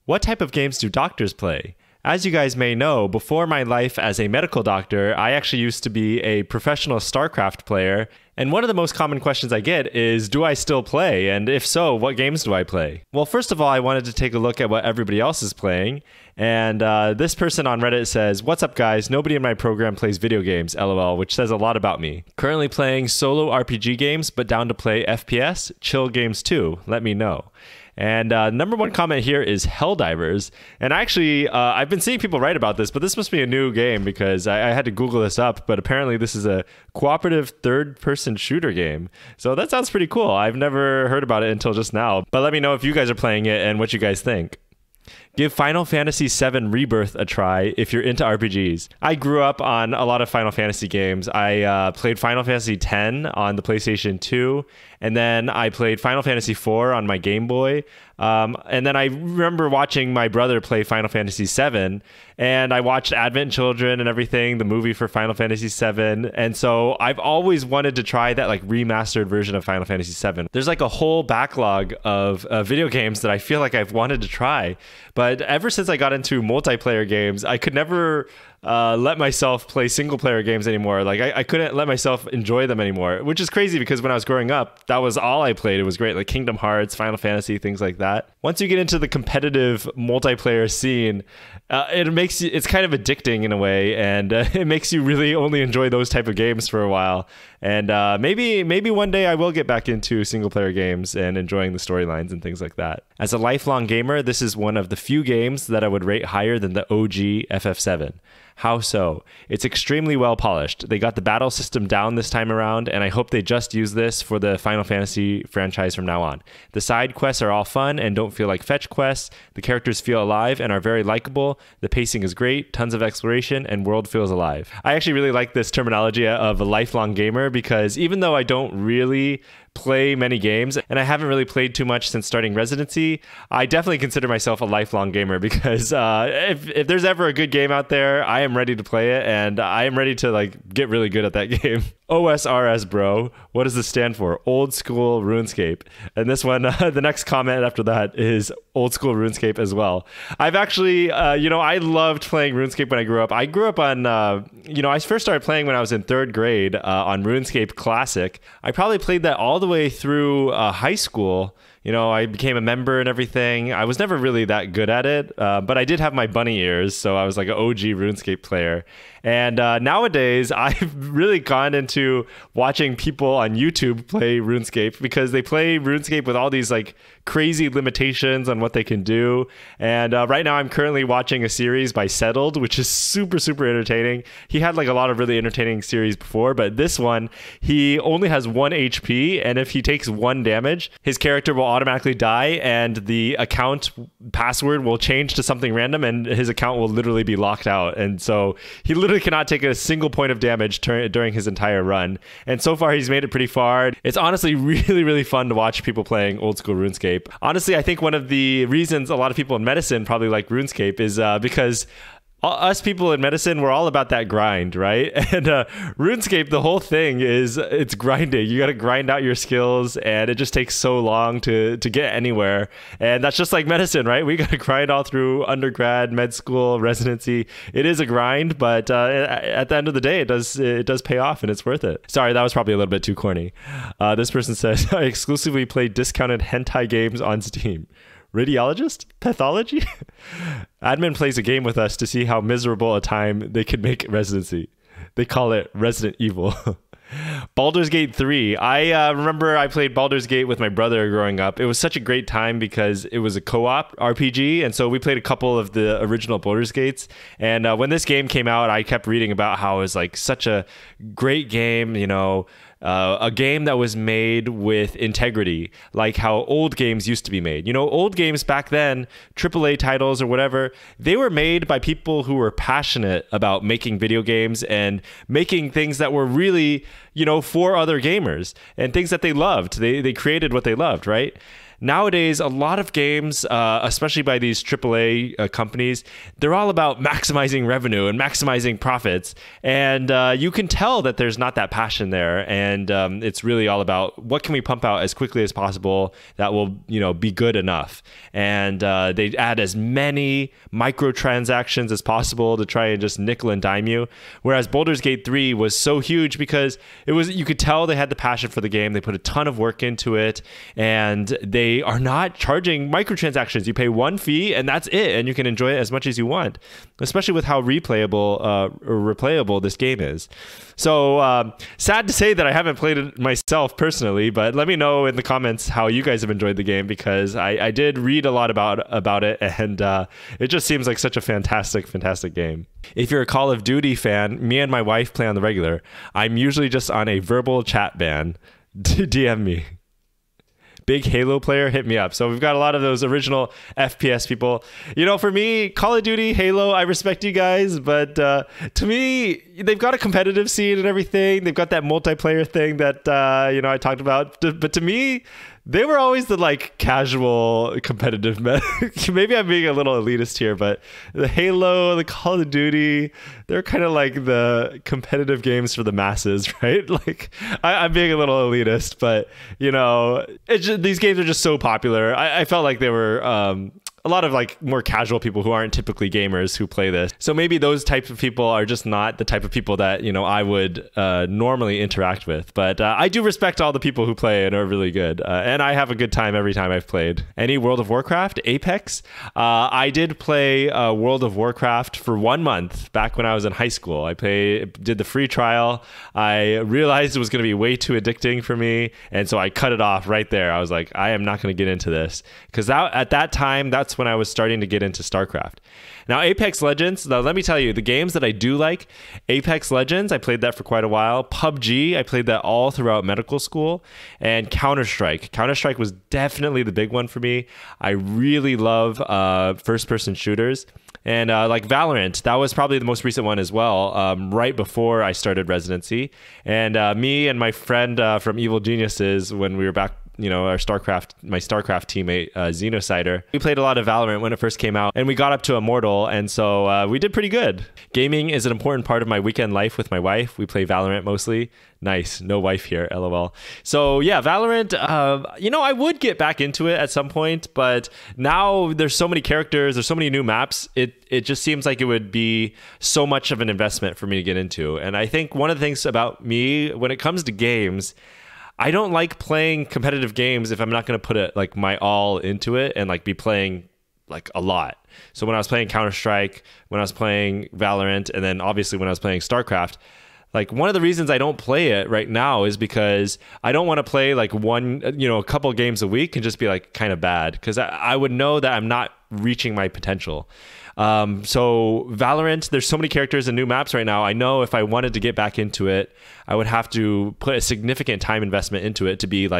What type of games do doctors play? As you guys may know, before my life as a medical doctor, I actually used to be a professional StarCraft player. And one of the most common questions I get is, do I still play? And if so, what games do I play? Well, first of all, I wanted to take a look at what everybody else is playing. And this person on Reddit says, "What's up, guys? Nobody in my program plays video games, LOL," which says a lot about me. Currently playing solo RPG games, but down to play FPS, chill games too. Let me know. And number one comment here is Helldivers. And actually, I've been seeing people write about this, but this must be a new game because I had to Google this up. But apparently this is a cooperative third-person shooter game. So that sounds pretty cool. I've never heard about it until just now. But let me know if you guys are playing it and what you guys think. Give Final Fantasy VII Rebirth a try if you're into RPGs. I grew up on a lot of Final Fantasy games. I played Final Fantasy X on the PlayStation 2, and then I played Final Fantasy IV on my Game Boy. And then I remember watching my brother play Final Fantasy VII, and I watched Advent Children and everything, the movie for Final Fantasy VII. And so I've always wanted to try that like remastered version of Final Fantasy VII. There's like a whole backlog of video games that I feel like I've wanted to try. But ever since I got into multiplayer games, I could never let myself play single player games anymore. Like I couldn't let myself enjoy them anymore, which is crazy because when I was growing up, that was all I played. It was great, like Kingdom Hearts, Final Fantasy, things like that. Once you get into the competitive multiplayer scene, it's kind of addicting in a way, and it makes you really only enjoy those type of games for a while. And maybe one day I will get back into single player games and enjoying the storylines and things like that. As a lifelong gamer, this is one of the few games that I would rate higher than the OG FF7. How so? It's extremely well polished. They got the battle system down this time around, and I hope they just use this for the Final Fantasy franchise from now on. The side quests are all fun and don't feel like fetch quests. The characters feel alive and are very likable. The pacing is great, tons of exploration, and world feels alive. I actually really like this terminology of a lifelong gamer because even though I don't really play many games, and I haven't really played too much since starting residency, I definitely consider myself a lifelong gamer because if there's ever a good game out there, I am ready to play it, and I am ready to like get really good at that game. OSRS, bro. What does this stand for? Old School RuneScape. And this one, the next comment after that is Old School RuneScape as well. I've actually, I loved playing RuneScape when I grew up. I grew up on, I first started playing when I was in 3rd grade on RuneScape Classic. I probably played that all the way through high school. I became a member and everything. I was never really that good at it, but I did have my bunny ears, so I was like an OG RuneScape player. And nowadays, I've really gone into watching people on YouTube play RuneScape because they play RuneScape with all these like crazy limitations on what they can do. And right now, I'm currently watching a series by Settled, which is super, super entertaining. He had like a lot of really entertaining series before, but this one, he only has 1 HP, and if he takes 1 damage, his character will automatically die, and the account password will change to something random, and his account will literally be locked out. And so he literally cannot take a single point of damage during his entire run. And so far, he's made it pretty far. It's honestly really, really fun to watch people playing Old School RuneScape. Honestly, I think one of the reasons a lot of people in medicine probably like RuneScape is because us people in medicine, we're all about that grind, right? And RuneScape, the whole thing is it's grinding. You got to grind out your skills, and it just takes so long to get anywhere. And that's just like medicine, right? We got to grind all through undergrad, med school, residency. It is a grind, but at the end of the day, it does pay off, and it's worth it. Sorry, that was probably a little bit too corny. This person says, I exclusively play discounted hentai games on Steam. Radiologist? Pathology? Admin plays a game with us to see how miserable a time they could make residency. They call it Resident Evil. Baldur's Gate 3. I remember I played Baldur's Gate with my brother growing up. It was such a great time because it was a co-op RPG, and so we played a couple of the original Baldur's Gates. And when this game came out, I kept reading about how it was like such a great game, a game that was made with integrity, like how old games used to be made. Old games back then, AAA titles or whatever, they were made by people who were passionate about making video games and making things that were really, for other gamers and things that they loved. They created what they loved, right? nowadays, a lot of games, especially by these AAA companies, they're all about maximizing revenue and maximizing profits. And you can tell that there's not that passion there. And it's really all about what can we pump out as quickly as possible that will, be good enough. And they add as many microtransactions as possible to try and just nickel and dime you. Whereas Baldur's Gate 3 was so huge because you could tell they had the passion for the game. They put a ton of work into it, and they are not charging microtransactions. You pay one fee and that's it, and you can enjoy it as much as you want, especially with how replayable or replayable this game is. So sad to say that I haven't played it myself personally, but let me know in the comments how you guys have enjoyed the game, because I did read a lot about it, and it just seems like such a fantastic game. If you're a Call of Duty fan, me and my wife play on the regular. I'm usually just on a verbal chat ban. DM me. Big Halo player, hit me up. So we've got a lot of those original FPS people. For me, Call of Duty, Halo, I respect you guys, but to me, they've got a competitive scene and everything. They've got that multiplayer thing that I talked about. But to me, they were always the casual competitive maybe I'm being a little elitist here, but the Halo, the Call of Duty, they're kind of like the competitive games for the masses, right? I'm being a little elitist, but these games are just so popular. I felt like they were a lot of more casual people who aren't typically gamers who play this. So maybe those types of people are just not the type of people that, I would normally interact with. But I do respect all the people who play and are really good. And I have a good time every time I've played. Any World of Warcraft, Apex. I did play World of Warcraft for 1 month back when I was in high school. I did the free trial. I realized it was going to be way too addicting for me. And so I cut it off right there. I was like, I am not going to get into this. Because at that time, that's when I was starting to get into StarCraft. Now, Apex Legends, now let me tell you, the games that I do like, Apex Legends, I played that for quite a while. PUBG, I played that all throughout medical school. And Counter-Strike. Counter-Strike was definitely the big one for me. I really love first-person shooters. And Valorant, that was probably the most recent one as well, right before I started residency. And me and my friend from Evil Geniuses, when we were back, my StarCraft teammate, Xenocider, we played a lot of Valorant when it first came out, and we got up to Immortal, and so we did pretty good. Gaming is an important part of my weekend life with my wife. We play Valorant mostly. Nice. No wife here, LOL. So yeah, Valorant, I would get back into it at some point, but now there's so many characters, there's so many new maps, it just seems like it would be so much of an investment for me to get into. And I think one of the things about me, when it comes to games, I don't like playing competitive games if I'm not going to put it my all into it and be playing a lot. So when I was playing Counter-Strike, when I was playing Valorant, and then obviously when I was playing StarCraft, one of the reasons I don't play it right now is because I don't want to play a couple games a week and just be kind of bad, because I would know that I'm not reaching my potential. So Valorant, there's so many characters and new maps right now. I know if I wanted to get back into it, I would have to put a significant time investment into it to be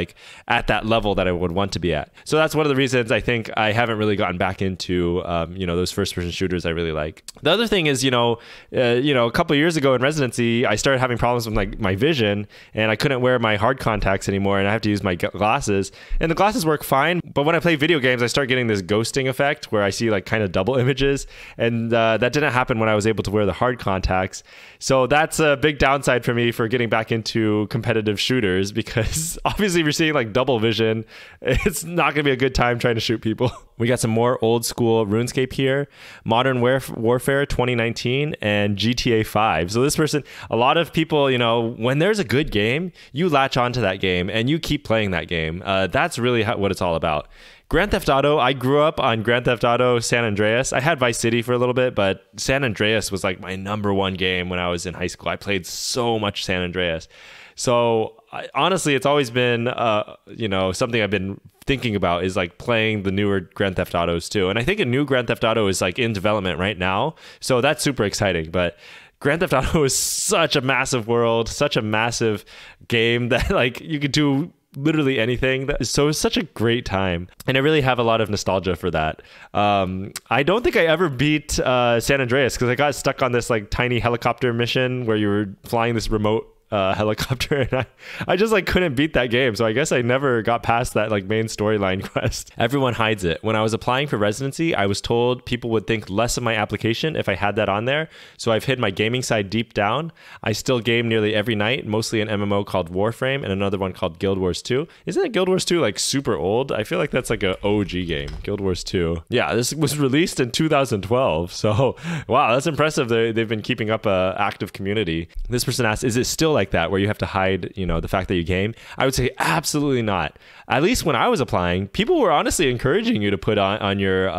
at that level that I would want to be at. So that's one of the reasons I think I haven't really gotten back into, those first person shooters I really like. The other thing is, a couple of years ago in residency, I started having problems with my vision, and I couldn't wear my hard contacts anymore, and I have to use my glasses, and the glasses work fine. But when I play video games, I start getting this ghosting effect where I see kind of double images. And that didn't happen when I was able to wear the hard contacts. So that's a big downside for me for getting back into competitive shooters, because obviously if you're seeing double vision, it's not going to be a good time trying to shoot people. We got some more old school RuneScape here, Modern Warfare 2019, and GTA 5. So this person, a lot of people, when there's a good game, you latch onto that game and you keep playing that game. That's really what it's all about. Grand Theft Auto, I grew up on Grand Theft Auto San Andreas. I had Vice City for a little bit, but San Andreas was my #1 game when I was in high school. I played so much San Andreas. So honestly, it's always been, something I've been thinking about is playing the newer Grand Theft Autos too. And I think a new Grand Theft Auto is in development right now. So that's super exciting. But Grand Theft Auto is such a massive world, such a massive game that you could do literally anything. So it's such a great time, and I really have a lot of nostalgia for that. I don't think I ever beat San Andreas, because I got stuck on this tiny helicopter mission where you were flying this remote helicopter, and I just like couldn't beat that game. So I guess I never got past that like main storyline quest. Everyone hides it. When I was applying for residency, I was told people would think less of my application if I had that on there. So I've hid my gaming side deep down. I still game nearly every night, mostly an MMO called Warframe and another one called Guild Wars 2. Isn't it Guild Wars 2 like super old? I feel like that's like an OG game, Guild Wars 2. Yeah, this was released in 2012. So wow, that's impressive. They've been keeping up a active community. This person asked, is it still like that where you have to hide, you know, the fact that you game? I would say absolutely not. At least when I was applying, people were honestly encouraging you to put on your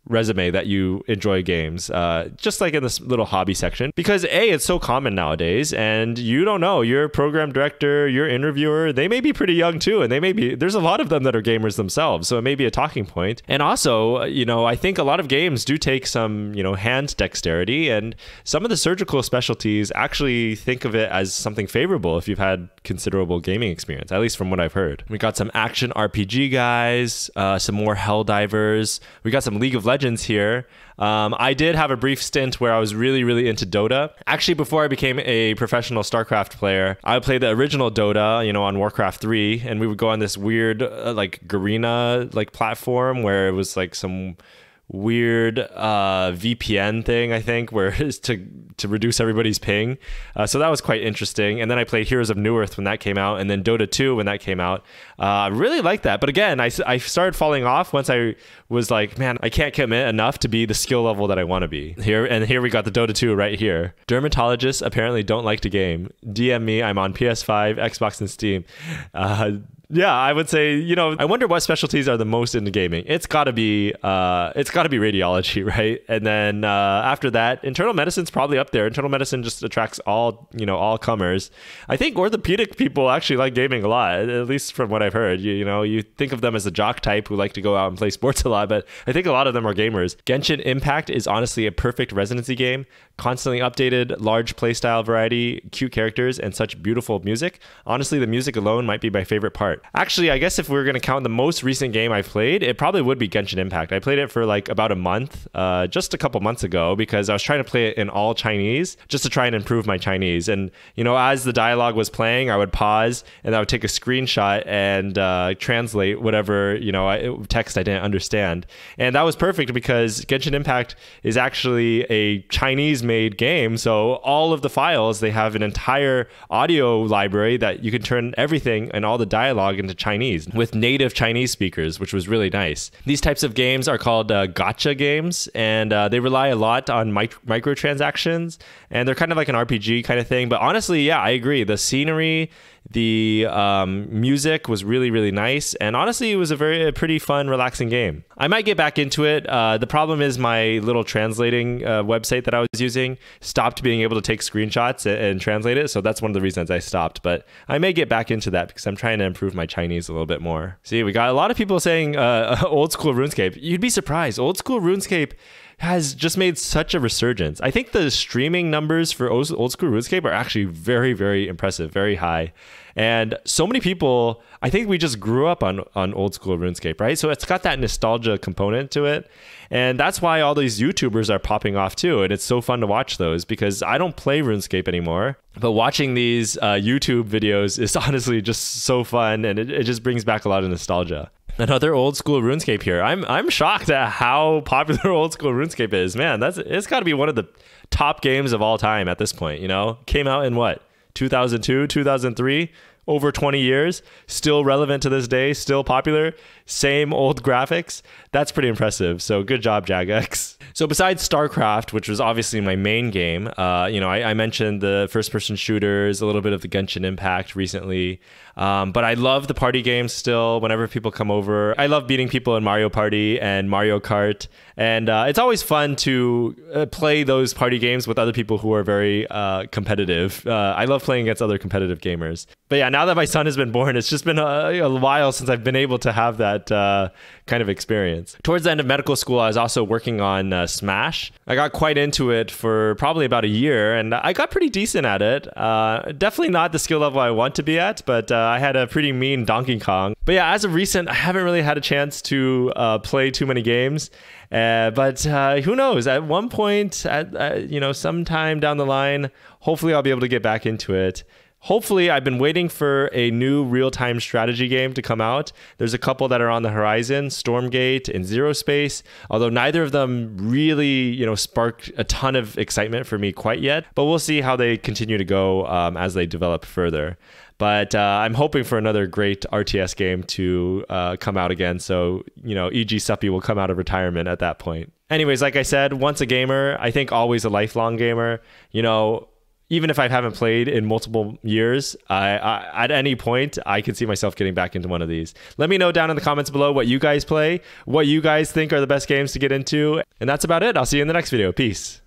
resume that you enjoy games, just like in this little hobby section, because it's so common nowadays, and you don't know, your program director, your interviewer, they may be pretty young too, and there's a lot of them that are gamers themselves, so it may be a talking point. And also, you know, I think a lot of games do take some, you know, hand dexterity, and some of the surgical specialties actually think of it as something favorable if you've had considerable gaming experience, at least from what I've heard. We got some action RPG guys, some more Helldivers, we got some League of Legends here. I did have a brief stint where I was really, really into Dota. Actually, before I became a professional StarCraft player, I would play the original Dota, you know, on Warcraft 3, and we would go on this weird, like, Garena, like, platform where it was, like, some weird VPN thing, I think, where it's to reduce everybody's ping. So that was quite interesting. And then I played Heroes of Newerth when that came out, and then Dota 2 when that came out. I really liked that. But again, I started falling off once I was like, man, I can't commit enough to be the skill level that I want to be. Here we got the Dota 2 right here. Dermatologists apparently don't like to game. DM me, I'm on PS5, Xbox, and Steam. Yeah, I would say, you know, I wonder what specialties are the most into gaming. It's gotta be radiology, right? And then after that, internal medicine's probably up there. Internal medicine just attracts all comers. I think orthopedic people actually like gaming a lot, at least from what I've heard. You know, you think of them as the jock type who like to go out and play sports a lot, but I think a lot of them are gamers. Genshin Impact is honestly a perfect residency game. Constantly updated, large playstyle variety, cute characters, and such beautiful music. Honestly, the music alone might be my favorite part. Actually, I guess if we were going to count the most recent game I've played, it probably would be Genshin Impact. I played it for like about a month, just a couple months ago, because I was trying to play it in all Chinese, just to try and improve my Chinese. And, you know, as the dialogue was playing, I would pause and I would take a screenshot and translate whatever, you know, text I didn't understand. And that was perfect because Genshin Impact is actually a Chinese-made game. So all of the files, they have an entire audio library that you can turn everything and all the dialogue into Chinese with native Chinese speakers, which was really nice. These types of games are called gacha games, and they rely a lot on microtransactions, and they're kind of like an RPG kind of thing. But honestly, yeah, I agree. The scenery, the music was really, really nice, and honestly, it was a pretty fun, relaxing game. I might get back into it. The problem is my little translating website that I was using stopped being able to take screenshots and translate it, so that's one of the reasons I stopped. But I may get back into that because I'm trying to improve my Chinese a little bit more. See, we got a lot of people saying old school RuneScape. You'd be surprised. Old school RuneScape has just made such a resurgence. I think the streaming numbers for old school RuneScape are actually very, very impressive, very high. And so many people, I think we just grew up on old school RuneScape, right? So it's got that nostalgia component to it. And that's why all these YouTubers are popping off too. And it's so fun to watch those because I don't play RuneScape anymore. But watching these YouTube videos is honestly just so fun. And it just brings back a lot of nostalgia. Another old school RuneScape here. I'm shocked at how popular old school RuneScape is. Man, it's got to be one of the top games of all time at this point, you know? Came out in what? 2002, 2003? Over 20 years, still relevant to this day, still popular, same old graphics. That's pretty impressive. So good job, Jagex. So besides StarCraft, which was obviously my main game, you know, I mentioned the first-person shooters, a little bit of the Genshin Impact recently. But I love the party games still. Whenever people come over, I love beating people in Mario Party and Mario Kart. And it's always fun to play those party games with other people who are very competitive. I love playing against other competitive gamers. But yeah, now that my son has been born, it's just been a while since I've been able to have that kind of experience. Towards the end of medical school, I was also working on Smash. I got quite into it for probably about a year, and I got pretty decent at it. Definitely not the skill level I want to be at, but I had a pretty mean Donkey Kong. But yeah, as of recent, I haven't really had a chance to play too many games. But who knows? At one point, you know, sometime down the line, hopefully I'll be able to get back into it. Hopefully, I've been waiting for a new real-time strategy game to come out. There's a couple that are on the horizon, Stormgate and Zero Space, although neither of them really, spark a ton of excitement for me quite yet. But we'll see how they continue to go as they develop further. But I'm hoping for another great RTS game to come out again. So, E.G. Suppy will come out of retirement at that point. Anyways, like I said, once a gamer, I think always a lifelong gamer. Even if I haven't played in multiple years, at any point, I can see myself getting back into one of these. Let me know down in the comments below what you guys play, what you guys think are the best games to get into. And that's about it. I'll see you in the next video. Peace.